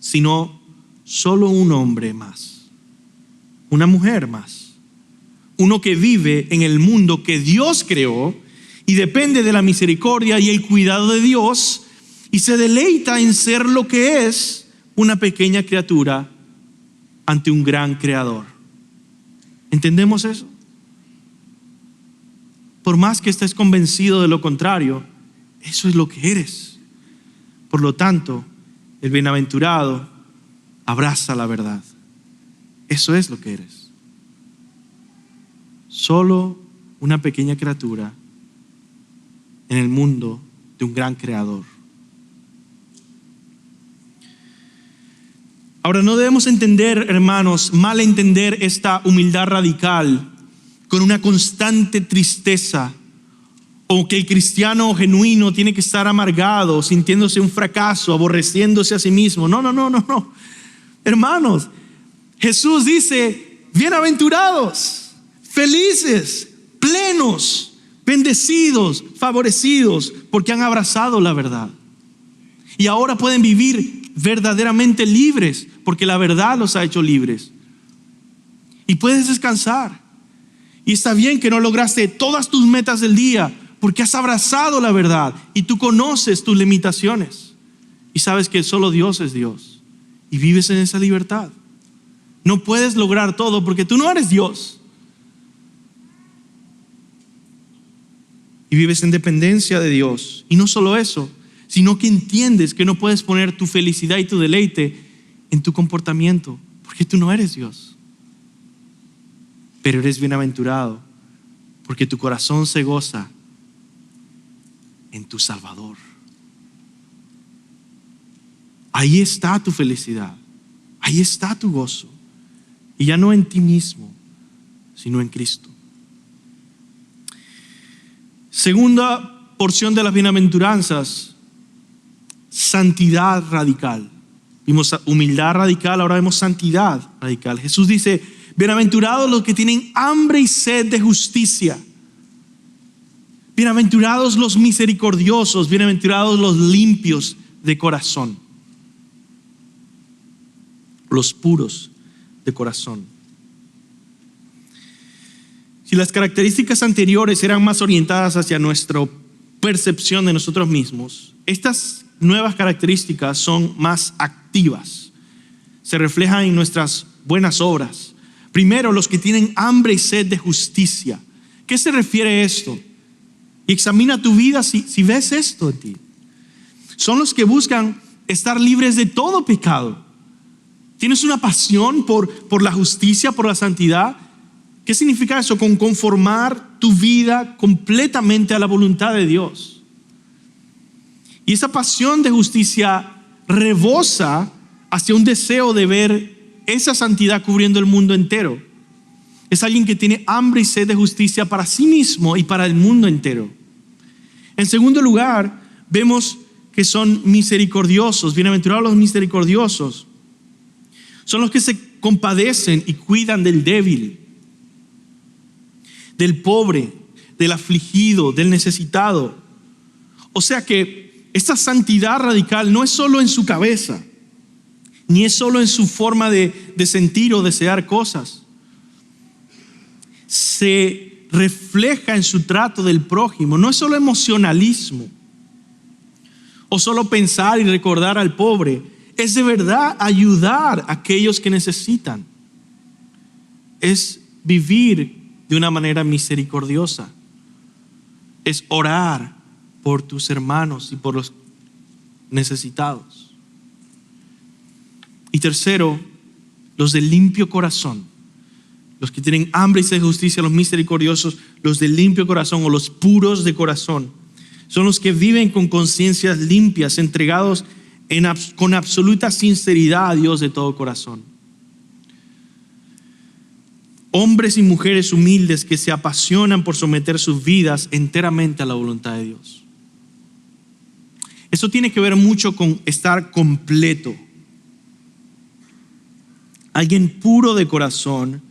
sino solo un hombre más, una mujer más, uno que vive en el mundo que Dios creó y depende de la misericordia y el cuidado de Dios y se deleita en ser lo que es una pequeña criatura ante un gran creador. ¿Entendemos eso? Por más que estés convencido de lo contrario, eso es lo que eres. Por lo tanto, el bienaventurado abraza la verdad. Eso es lo que eres. Solo una pequeña criatura en el mundo de un gran creador. Ahora, no debemos entender, hermanos, mal entender esta humildad radical con una constante tristeza, o que el cristiano genuino tiene que estar amargado, sintiéndose un fracaso, aborreciéndose a sí mismo. No. Hermanos, Jesús dice, bienaventurados, felices, plenos, bendecidos, favorecidos, porque han abrazado la verdad. Y ahora pueden vivir verdaderamente libres, porque la verdad los ha hecho libres. Y puedes descansar. Y está bien que no lograste todas tus metas del día, porque has abrazado la verdad y tú conoces tus limitaciones. Y sabes que solo Dios es Dios. Y vives en esa libertad. No puedes lograr todo porque tú no eres Dios. Y vives en dependencia de Dios. Y no solo eso, sino que entiendes que no puedes poner tu felicidad y tu deleite en tu comportamiento, porque tú no eres Dios. Pero eres bienaventurado, porque tu corazón se goza en tu Salvador. Ahí está tu felicidad, ahí está tu gozo. Y ya no en ti mismo, sino en Cristo. Segunda porción de las bienaventuranzas: santidad radical. Vimos humildad radical, ahora vemos santidad radical. Jesús dice: bienaventurados los que tienen hambre y sed de justicia. Bienaventurados los misericordiosos, bienaventurados los limpios de corazón, los puros de corazón. Si las características anteriores eran más orientadas hacia nuestra percepción de nosotros mismos, estas nuevas características son más activas. Se reflejan en nuestras buenas obras. Primero, los que tienen hambre y sed de justicia. ¿Qué se refiere a esto? Y examina tu vida si ves esto en ti. Son los que buscan estar libres de todo pecado. ¿Tienes una pasión por la justicia, por la santidad? ¿Qué significa eso? Con conformar tu vida completamente a la voluntad de Dios. Y esa pasión de justicia rebosa hacia un deseo de ver esa santidad cubriendo el mundo entero. Es alguien que tiene hambre y sed de justicia para sí mismo y para el mundo entero. En segundo lugar, vemos que son misericordiosos. Bienaventurados los misericordiosos. Son los que se compadecen y cuidan del débil, del pobre, del afligido, del necesitado. O sea que esta santidad radical no es solo en su cabeza, ni es solo en su forma de sentir o desear cosas. Se refleja en su trato del prójimo. No es solo emocionalismo o solo pensar y recordar al pobre. Es de verdad ayudar a aquellos que necesitan. Es vivir de una manera misericordiosa. Es orar por tus hermanos y por los necesitados. Y tercero, los de limpio corazón. Los que tienen hambre y sed de justicia, los misericordiosos, los de limpio corazón o los puros de corazón. Son los que viven con conciencias limpias, entregados con absoluta sinceridad a Dios de todo corazón. Hombres y mujeres humildes que se apasionan por someter sus vidas enteramente a la voluntad de Dios. Eso tiene que ver mucho con estar completo. Alguien puro de corazón,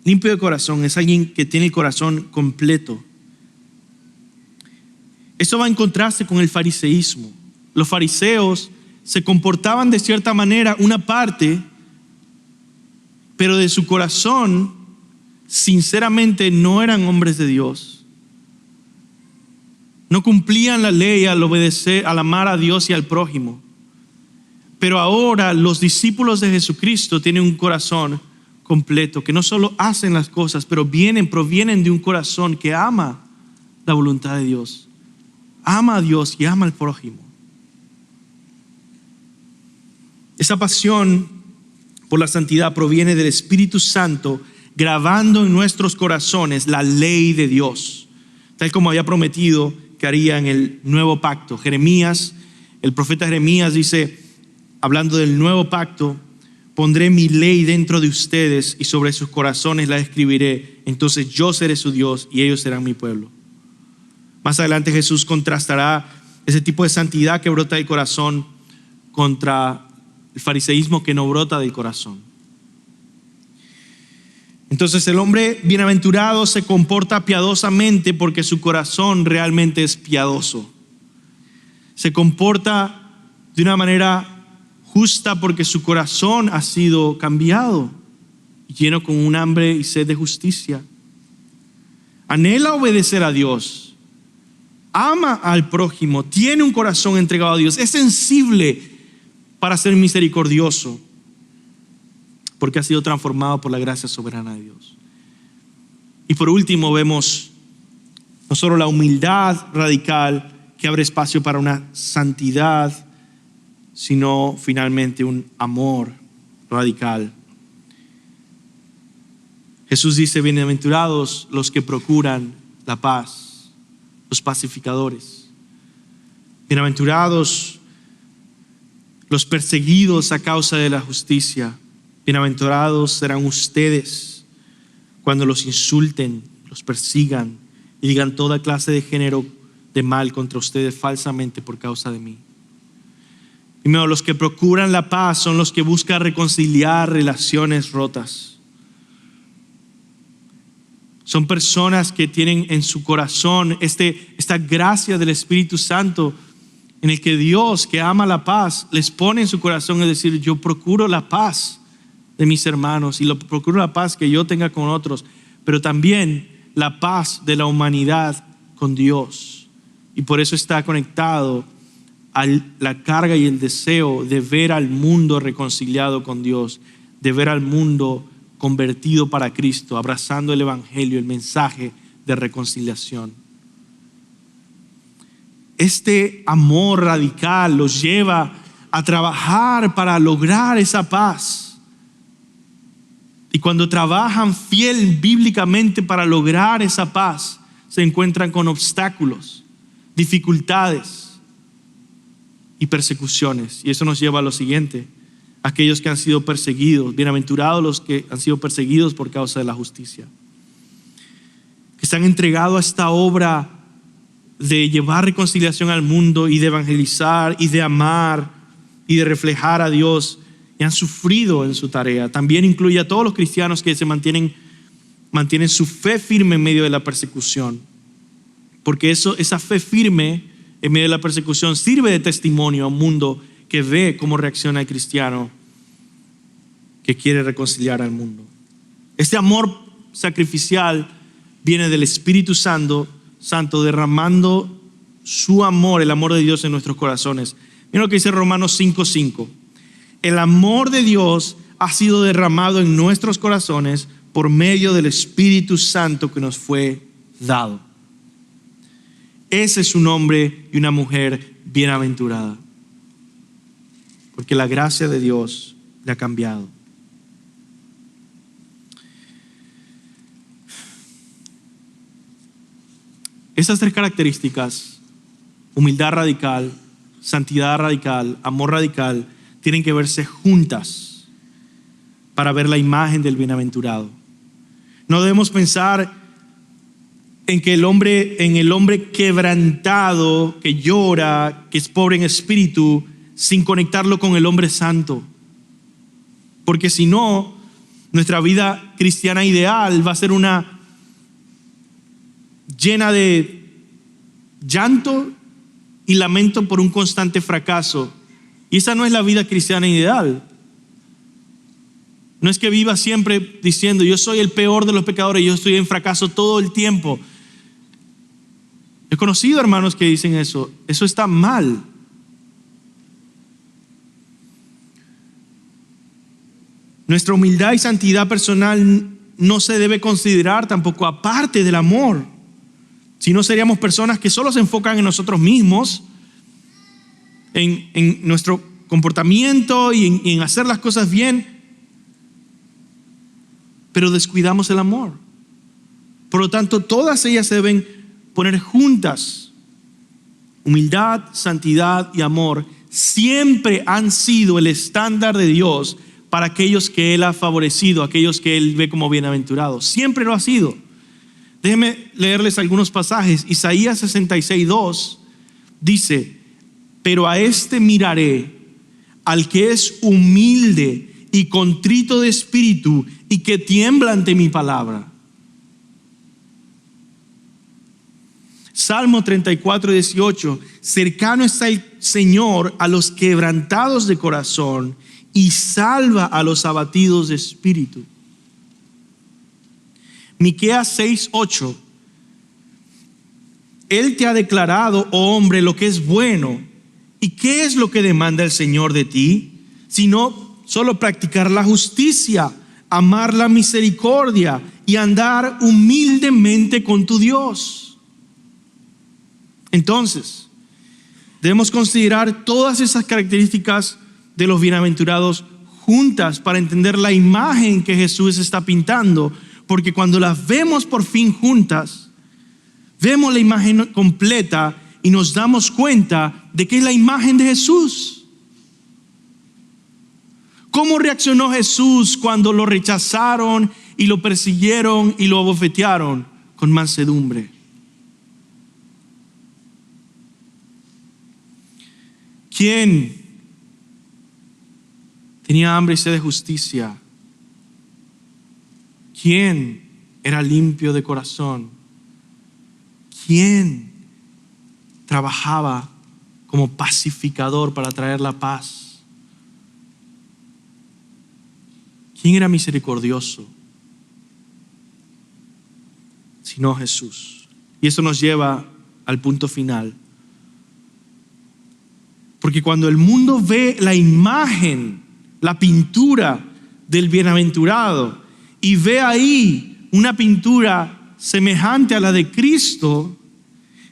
limpio de corazón, es alguien que tiene el corazón completo. Eso va en contraste con el fariseísmo. Los fariseos se comportaban de cierta manera, una parte, pero de su corazón, sinceramente, no eran hombres de Dios. No cumplían la ley al obedecer, al amar a Dios y al prójimo. Pero ahora los discípulos de Jesucristo tienen un corazón completo, que no solo hacen las cosas, pero provienen de un corazón que ama la voluntad de Dios. Ama a Dios y ama al prójimo. Esa pasión por la santidad proviene del Espíritu Santo grabando en nuestros corazones la ley de Dios, tal como había prometido que haría en el nuevo pacto. El profeta Jeremías dice, hablando del nuevo pacto: pondré mi ley dentro de ustedes y sobre sus corazones la escribiré. Entonces yo seré su Dios y ellos serán mi pueblo. Más adelante Jesús contrastará ese tipo de santidad que brota del corazón contra el fariseísmo que no brota del corazón. Entonces el hombre bienaventurado se comporta piadosamente porque su corazón realmente es piadoso. Se comporta de una manera justa porque su corazón ha sido cambiado, lleno con un hambre y sed de justicia. Anhela obedecer a Dios, ama al prójimo, tiene un corazón entregado a Dios, es sensible para ser misericordioso, porque ha sido transformado por la gracia soberana de Dios. Y por último vemos no solo la humildad radical que abre espacio para una santidad, sino finalmente un amor radical. Jesús dice: bienaventurados los que procuran la paz, los pacificadores. Bienaventurados los perseguidos a causa de la justicia. Bienaventurados serán ustedes cuando los insulten, los persigan y digan toda clase de género de mal contra ustedes falsamente por causa de mí. Primero, los que procuran la paz son los que buscan reconciliar relaciones rotas. Son personas que tienen en su corazón esta gracia del Espíritu Santo, en el que Dios, que ama la paz, les pone en su corazón, es decir, yo procuro la paz de mis hermanos y procuro la paz que yo tenga con otros, pero también la paz de la humanidad con Dios. Y por eso está conectado a la carga y el deseo de ver al mundo reconciliado con Dios, de ver al mundo convertido para Cristo, abrazando el evangelio, el mensaje de reconciliación. Este amor radical los lleva a trabajar para lograr esa paz. Y cuando trabajan fiel bíblicamente para lograr esa paz, se encuentran con obstáculos, dificultades y persecuciones. Y eso nos lleva a lo siguiente: aquellos que han sido perseguidos, bienaventurados los que han sido perseguidos por causa de la justicia, que se han entregado a esta obra de llevar reconciliación al mundo y de evangelizar y de amar y de reflejar a Dios, y han sufrido en su tarea. También incluye a todos los cristianos que se mantienen su fe firme en medio de la persecución, porque esa fe firme en medio de la persecución sirve de testimonio a un mundo que ve cómo reacciona el cristiano que quiere reconciliar al mundo. Este amor sacrificial viene del Espíritu Santo derramando su amor, el amor de Dios en nuestros corazones. Mira lo que dice Romanos 5:5. El amor de Dios ha sido derramado en nuestros corazones por medio del Espíritu Santo que nos fue dado. Ese es un hombre y una mujer bienaventurada, porque la gracia de Dios le ha cambiado. Esas tres características, humildad radical, santidad radical, amor radical, tienen que verse juntas para ver la imagen del bienaventurado. No debemos pensar en el hombre quebrantado, que llora, que es pobre en espíritu, sin conectarlo con el hombre santo. Porque si no, nuestra vida cristiana ideal va a ser una llena de llanto y lamento por un constante fracaso. Y esa no es la vida cristiana ideal. No es que viva siempre diciendo: yo soy el peor de los pecadores, yo estoy en fracaso todo el tiempo. He conocido hermanos que dicen eso. Eso está mal. Nuestra humildad y santidad personal no se debe considerar tampoco aparte del amor. Si no, seríamos personas que solo se enfocan en nosotros mismos, en nuestro comportamiento y en hacer las cosas bien, pero descuidamos el amor. Por lo tanto, todas ellas se deben poner juntas. Humildad, santidad y amor siempre han sido el estándar de Dios para aquellos que Él ha favorecido, aquellos que Él ve como bienaventurados. Siempre lo ha sido. Déjenme leerles algunos pasajes. Isaías 66:2 dice: pero a este miraré, al que es humilde y contrito de espíritu y que tiembla ante mi palabra. Salmo 34:18, cercano está el Señor a los quebrantados de corazón y salva a los abatidos de espíritu. Miqueas 6:8, Él te ha declarado, oh hombre, lo que es bueno. ¿Y qué es lo que demanda el Señor de ti? Sino solo practicar la justicia, amar la misericordia y andar humildemente con tu Dios. Entonces, debemos considerar todas esas características de los bienaventurados juntas para entender la imagen que Jesús está pintando, porque cuando las vemos por fin juntas, vemos la imagen completa y nos damos cuenta de que es la imagen de Jesús. ¿Cómo reaccionó Jesús cuando lo rechazaron y lo persiguieron y lo abofetearon? Con mansedumbre. ¿Quién tenía hambre y sed de justicia? ¿Quién era limpio de corazón? ¿Quién trabajaba como pacificador para traer la paz? ¿Quién era misericordioso? Sino Jesús. Y eso nos lleva al punto final. Porque cuando el mundo ve la imagen, la pintura del bienaventurado y ve ahí una pintura semejante a la de Cristo,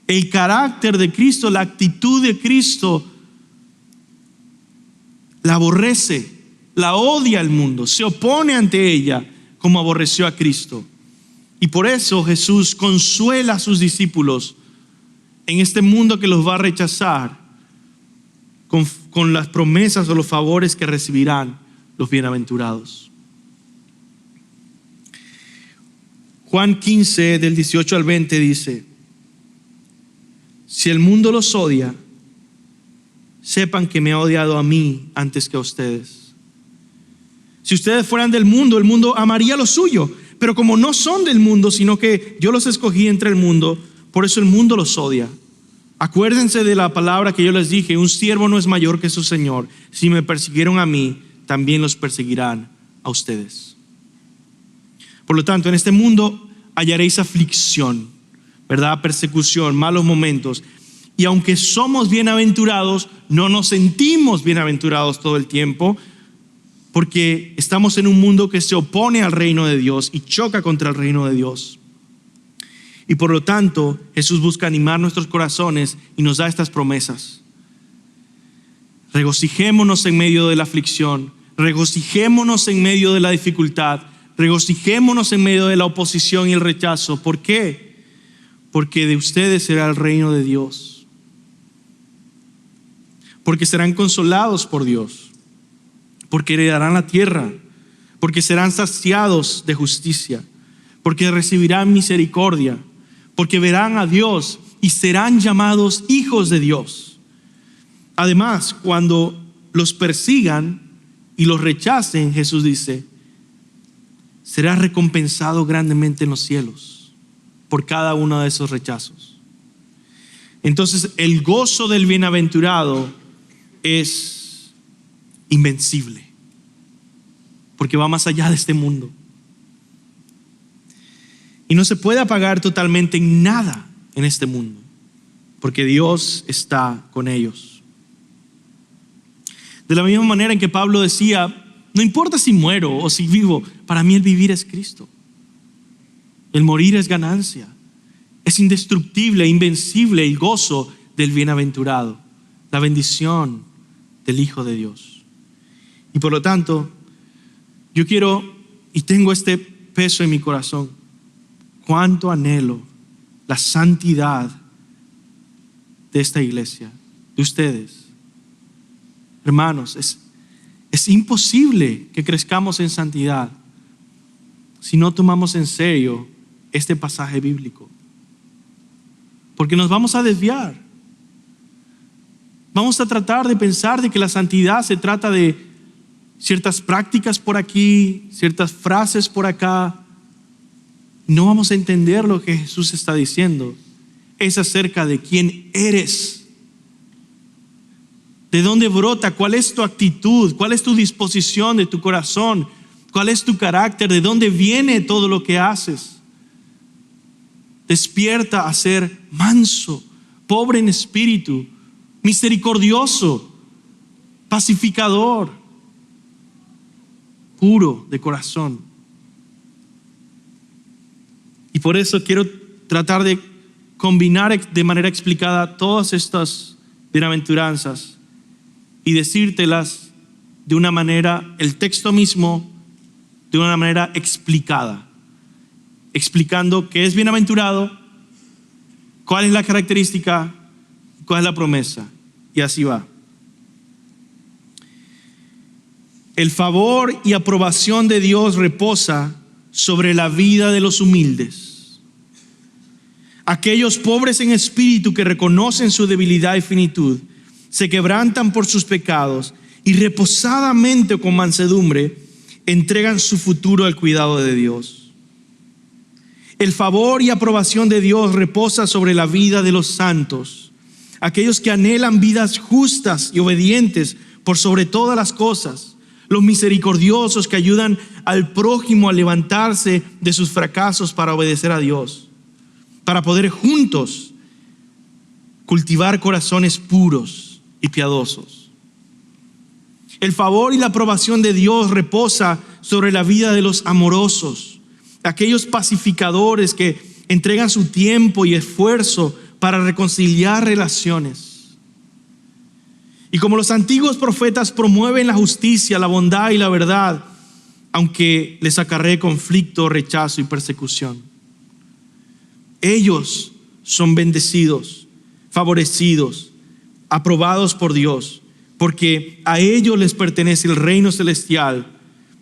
el carácter de Cristo, la actitud de Cristo, la aborrece, la odia al mundo, se opone ante ella como aborreció a Cristo. Y por eso Jesús consuela a sus discípulos en este mundo que los va a rechazar con las promesas o los favores que recibirán los bienaventurados. Juan 15 del 18 al 20 dice: si el mundo los odia, sepan que me ha odiado a mí antes que a ustedes. Si ustedes fueran del mundo, el mundo amaría lo suyo, pero como no son del mundo, sino que yo los escogí entre el mundo, por eso el mundo los odia. Acuérdense de la palabra que yo les dije: un siervo no es mayor que su señor. Si me persiguieron a mí, también los perseguirán a ustedes. Por lo tanto, en este mundo hallaréis aflicción, ¿verdad? Persecución, malos momentos. Y aunque somos bienaventurados, no nos sentimos bienaventurados todo el tiempo, porque estamos en un mundo que se opone al reino de Dios y choca contra el reino de Dios. Y por lo tanto, Jesús busca animar nuestros corazones y nos da estas promesas. Regocijémonos en medio de la aflicción, regocijémonos en medio de la dificultad, regocijémonos en medio de la oposición y el rechazo. ¿Por qué? Porque de ustedes será el reino de Dios. Porque serán consolados por Dios. Porque heredarán la tierra. Porque serán saciados de justicia. Porque recibirán misericordia. Porque verán a Dios y serán llamados hijos de Dios. Además, cuando los persigan y los rechacen, Jesús dice: será recompensado grandemente en los cielos por cada uno de esos rechazos. Entonces, el gozo del bienaventurado es invencible, porque va más allá de este mundo. Y no se puede apagar totalmente en nada en este mundo, porque Dios está con ellos. De la misma manera en que Pablo decía: no importa si muero o si vivo, para mí el vivir es Cristo. El morir es ganancia. Es indestructible, invencible el gozo del bienaventurado, la bendición del Hijo de Dios. Y por lo tanto, yo quiero y tengo este peso en mi corazón: cuánto anhelo la santidad de esta iglesia, de ustedes. Hermanos, es imposible que crezcamos en santidad si no tomamos en serio este pasaje bíblico, porque nos vamos a desviar. Vamos a tratar de pensar de que la santidad se trata de ciertas prácticas por aquí, ciertas frases por acá. No vamos a entender lo que Jesús está diciendo. Es acerca de quién eres. ¿De dónde brota? ¿Cuál es tu actitud? ¿Cuál es tu disposición de tu corazón? ¿Cuál es tu carácter? ¿De dónde viene todo lo que haces? Despierta a ser manso, pobre en espíritu, misericordioso, pacificador, puro de corazón. Y por eso quiero tratar de combinar de manera explicada todas estas bienaventuranzas y decírtelas de una manera, el texto mismo, de una manera explicada, explicando qué es bienaventurado, cuál es la característica, cuál es la promesa, y así va. El favor y aprobación de Dios reposa sobre la vida de los humildes. Aquellos pobres en espíritu que reconocen su debilidad y finitud, se quebrantan por sus pecados y reposadamente con mansedumbre entregan su futuro al cuidado de Dios. El favor y aprobación de Dios reposa sobre la vida de los santos, aquellos que anhelan vidas justas y obedientes por sobre todas las cosas, los misericordiosos que ayudan al prójimo a levantarse de sus fracasos para obedecer a Dios, para poder juntos cultivar corazones puros y piadosos. El favor y la aprobación de Dios reposa sobre la vida de los amorosos, aquellos pacificadores que entregan su tiempo y esfuerzo para reconciliar relaciones. Y como los antiguos profetas promueven la justicia, la bondad y la verdad, aunque les acarree conflicto, rechazo y persecución. Ellos son bendecidos, favorecidos, aprobados por Dios, porque a ellos les pertenece el reino celestial,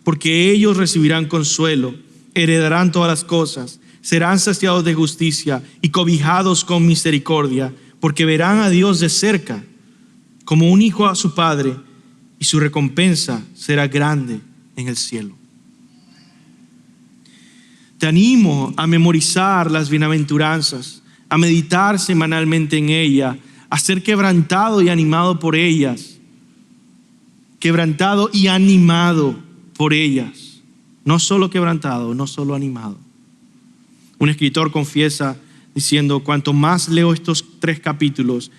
porque ellos recibirán consuelo, heredarán todas las cosas, serán saciados de justicia y cobijados con misericordia, porque verán a Dios de cerca, como un hijo a su padre, y su recompensa será grande en el cielo. Te animo a memorizar las bienaventuranzas, a meditar semanalmente en ella, a ser quebrantado y animado por ellas. Quebrantado y animado por ellas. No solo quebrantado, no solo animado. Un escritor confiesa diciendo: cuanto más leo estos 3 capítulos,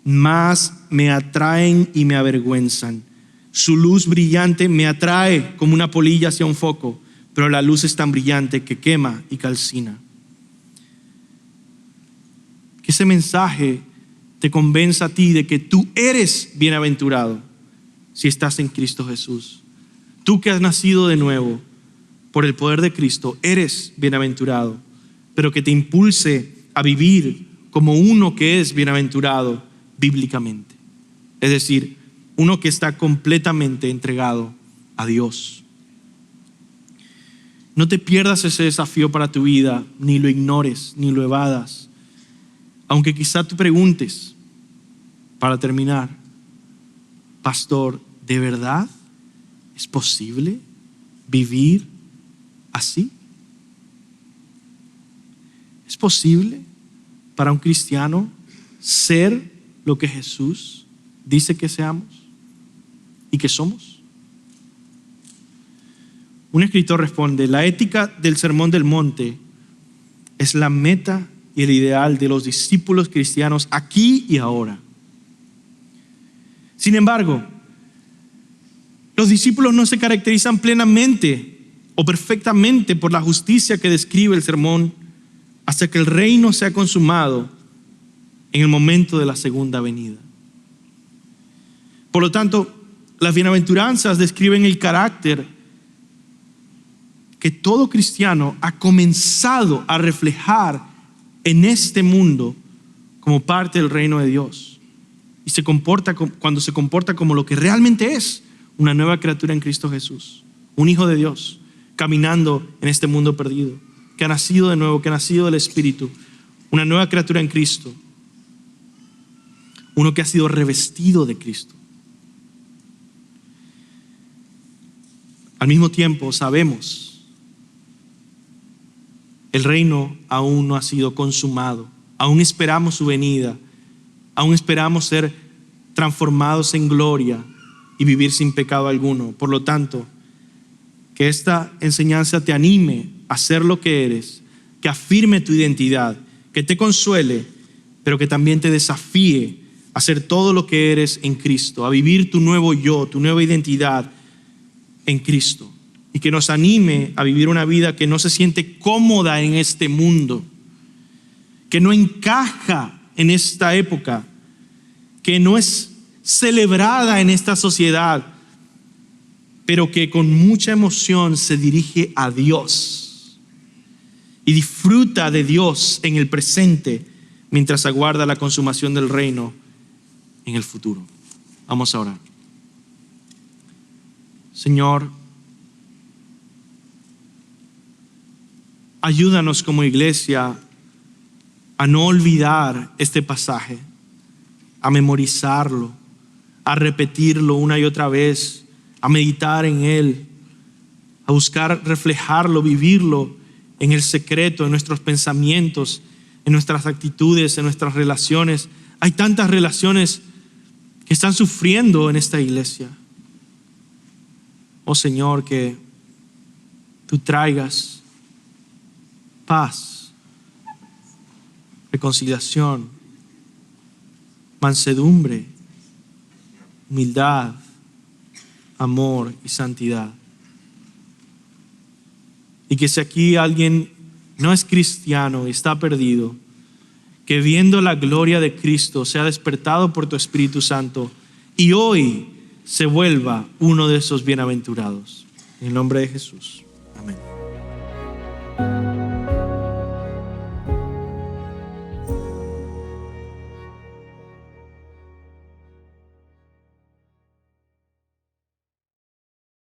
más me atraen y me avergüenzan. Su luz brillante me atrae como una polilla hacia un foco, pero la luz es tan brillante que quema y calcina. Que ese mensaje te convenza a ti de que tú eres bienaventurado si estás en Cristo Jesús. Tú que has nacido de nuevo por el poder de Cristo, eres bienaventurado, pero que te impulse a vivir como uno que es bienaventurado bíblicamente. Es decir, uno que está completamente entregado a Dios. No te pierdas ese desafío para tu vida, ni lo ignores, ni lo evadas. Aunque quizá tú preguntes, para terminar: pastor, ¿de verdad es posible vivir así? ¿Es posible para un cristiano ser lo que Jesús dice que seamos y que somos? Un escritor responde: la ética del Sermón del Monte es la meta y el ideal de los discípulos cristianos aquí y ahora. Sin embargo, los discípulos no se caracterizan plenamente o perfectamente por la justicia que describe el sermón hasta que el reino sea consumado en el momento de la segunda venida. Por lo tanto, las bienaventuranzas describen el carácter que todo cristiano ha comenzado a reflejar en este mundo como parte del reino de Dios. Y cuando se comporta como lo que realmente es: una nueva criatura en Cristo Jesús, un hijo de Dios, caminando en este mundo perdido, que ha nacido de nuevo, que ha nacido del Espíritu, una nueva criatura en Cristo, uno que ha sido revestido de Cristo. Al mismo tiempo sabemos, el reino aún no ha sido consumado. Aún esperamos su venida. Aún esperamos ser transformados en gloria y vivir sin pecado alguno. Por lo tanto, que esta enseñanza te anime a ser lo que eres, que afirme tu identidad, que te consuele, pero que también te desafíe a ser todo lo que eres en Cristo, a vivir tu nuevo yo, tu nueva identidad en Cristo. Y que nos anime a vivir una vida que no se siente cómoda en este mundo, que no encaja en esta época, que no es celebrada en esta sociedad, pero que con mucha emoción se dirige a Dios y disfruta de Dios en el presente mientras aguarda la consumación del reino en el futuro. Vamos a orar. Señor, ayúdanos como iglesia a no olvidar este pasaje, a memorizarlo, a repetirlo una y otra vez, a meditar en él, a buscar reflejarlo, vivirlo en el secreto, en nuestros pensamientos, en nuestras actitudes, en nuestras relaciones. Hay tantas relaciones que están sufriendo en esta iglesia. Oh Señor, que tú traigas paz, reconciliación, mansedumbre, humildad, amor y santidad. Y que si aquí alguien no es cristiano y está perdido, que viendo la gloria de Cristo sea despertado por tu Espíritu Santo y hoy se vuelva uno de esos bienaventurados. En el nombre de Jesús. Amén.